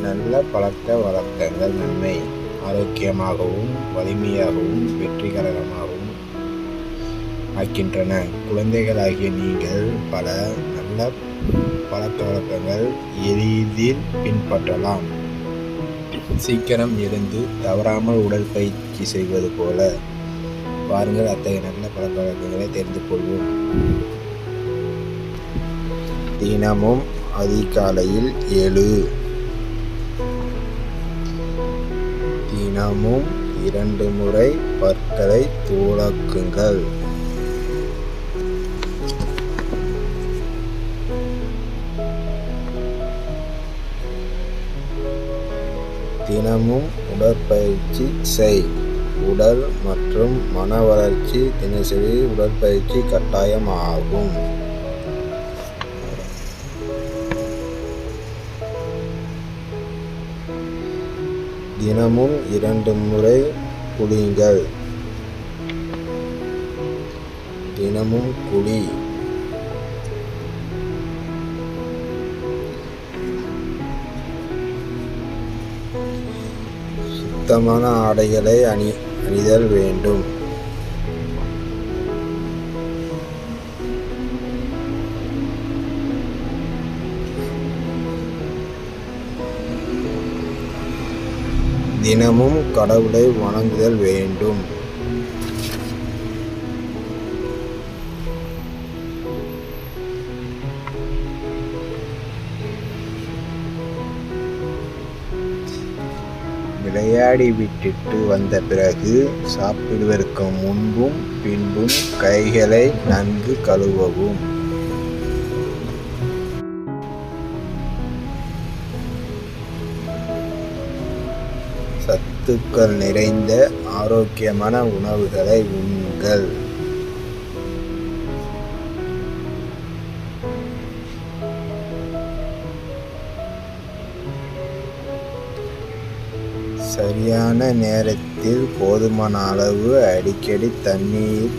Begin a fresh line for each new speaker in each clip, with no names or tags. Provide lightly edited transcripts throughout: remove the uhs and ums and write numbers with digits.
நல்ல பழக்க வழக்கங்கள் நன்மை ஆரோக்கியமாகவும் வலிமையாகவும் வெற்றிகரமாகவும் ஆக்கின்றன. குழந்தைகளாகிய நீங்கள் பல நல்ல பழக்க வழக்கங்கள் எளிதில் பின்பற்றலாம். சீக்கிரம் எழுந்து தவறாமல் உடற்பயிற்சி செய்வது போல வாருங்கள், அத்தகைய நல்ல பழக்க வழக்கங்களை தெரிந்து கொள்வோம். தினமும் அதிகாலையில் எழு. தினமும் 2 முறை பற்களை துலக்குங்கள். தினமும் உடற்பயிற்சி செய். உடல் மற்றும் மன வளர்ச்சி தினசரி உடற்பயிற்சி கட்டாயமாகும். தினமும் 2 முறை குளியுங்கள். தினமும் குளி. சுத்தமான ஆடைகளை அணிதல் வேண்டும். தினமும் கடவுளை வணங்குதல் வேண்டும். விளையாடி விட்டுட்டு வந்த பிறகு சாப்பிடுவதற்கு முன்பும் பின்பும் கைகளை நன்கு கழுவவும். சத்துக்கள் நிறைந்த ஆரோக்கியமான உணவுகளை உண்ணுங்கள். சரியான நேரத்தில் போதுமான அளவு அடிக்கடி தண்ணீர்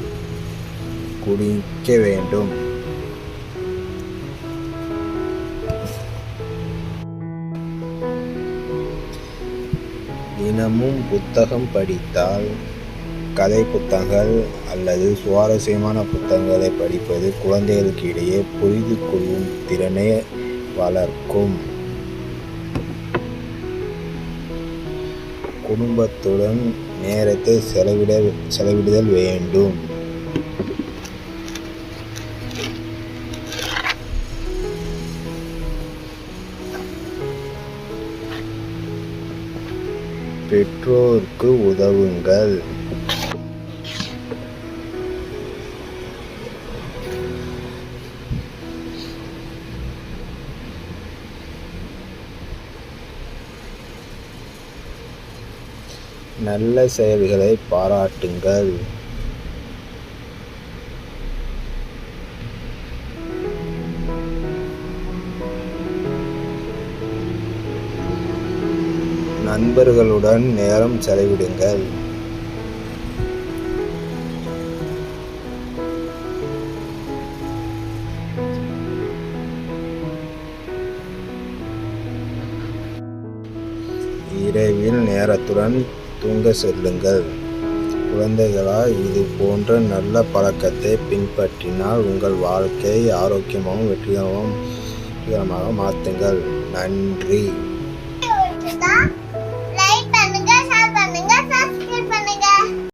குடிக்க வேண்டும். தினமும் புத்தகம் படித்தால், கதை புத்தகங்கள் அல்லது சுவாரஸ்யமான புத்தகங்களை படிப்பது குழந்தைகளுக்கு இடையே புரிந்து கொள்ளும் திறனை வளர்க்கும். குடும்பத்துடன் நேரத்தை செலவிடுதல் வேண்டும். பெற்றோருக்கு உதவுங்கள். நல்ல செயல்களை பாராட்டுங்கள். நண்பர்களுடன் நேரம் செலவிடுங்கள். இரவில் நேரத்துடன் தூங்க செல்லுங்கள். குழந்தைகளா, இது போன்ற நல்ல பழக்கத்தை பின்பற்றினால் உங்கள் வாழ்க்கையை ஆரோக்கியமாகவும் வெற்றிகரமாக மாற்றுங்கள். நன்றி.